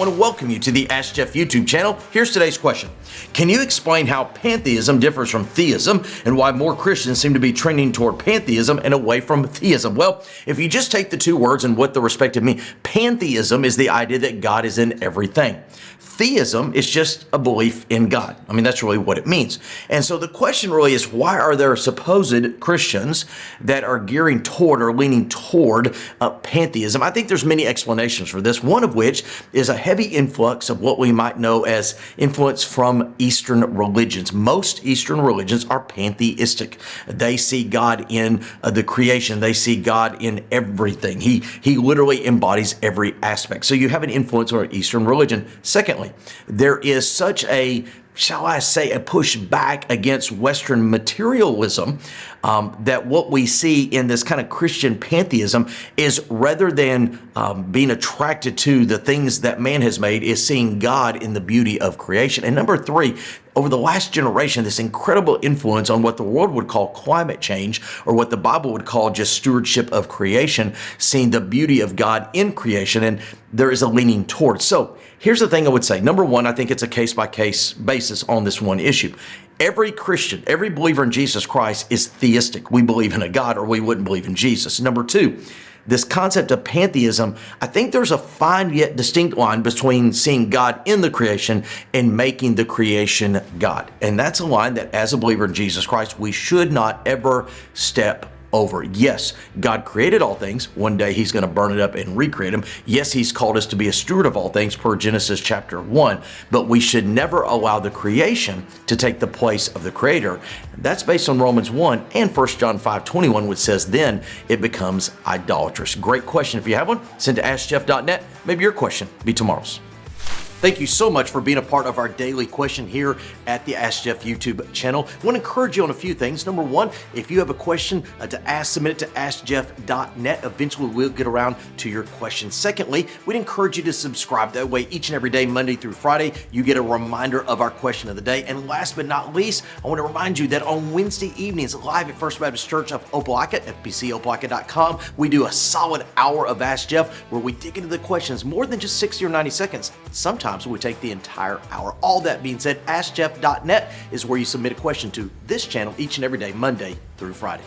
want to welcome you to the Ask Jeff YouTube channel. Here's today's question. Can you explain how pantheism differs from theism and why more Christians seem to be trending toward pantheism and away from theism? Well, if you just take the two words and what the respective mean, pantheism is the idea that God is in everything. Theism is just a belief in God. I mean, that's really what it means. And so the question really is, why are there supposed Christians that are gearing toward or leaning toward pantheism? I think there's many explanations for this, one of which is a heavy influx of what we might know as influence from Eastern religions. Most Eastern religions are pantheistic. They see God in the creation. They see God in everything. He literally embodies every aspect. So you have an influence on Eastern religion. Secondly, there is such a, shall I say, a push back against Western materialism that what we see in this kind of Christian pantheism is, rather than being attracted to the things that man has made, is seeing God in the beauty of creation. And number three, over the last generation, this incredible influence on what the world would call climate change, or what the Bible would call just stewardship of creation, seeing the beauty of God in creation, and there is a leaning towards. So here's the thing I would say. Number one, I think it's a case-by-case basis on this one issue. Every Christian, every believer in Jesus Christ is theistic. We believe in a God, or we wouldn't believe in Jesus. Number two, this concept of pantheism, I think there's a fine yet distinct line between seeing God in the creation and making the creation God. And that's a line that, as a believer in Jesus Christ, we should not ever step over. Yes, God created all things. One day he's going to burn it up and recreate them. Yes, he's called us to be a steward of all things per Genesis chapter 1, but we should never allow the creation to take the place of the creator. That's based on Romans 1 and 1 John 5:21, which says then it becomes idolatrous. Great question. If you have one, send to askjeff.net. Maybe your question be tomorrow's. Thank you so much for being a part of our daily question here at the Ask Jeff YouTube channel. I want to encourage you on a few things. Number one, if you have a question to ask, submit it to askjeff.net. Eventually, we'll get around to your question. Secondly, we'd encourage you to subscribe. That way, each and every day, Monday through Friday, you get a reminder of our question of the day. And last but not least, I want to remind you that on Wednesday evenings, live at First Baptist Church of Opelika, fbcopelika.com, we do a solid hour of Ask Jeff where we dig into the questions more than just 60 or 90 seconds. Sometimes we take the entire hour. All that being said, askjeff.net is where you submit a question to this channel each and every day, Monday through Friday.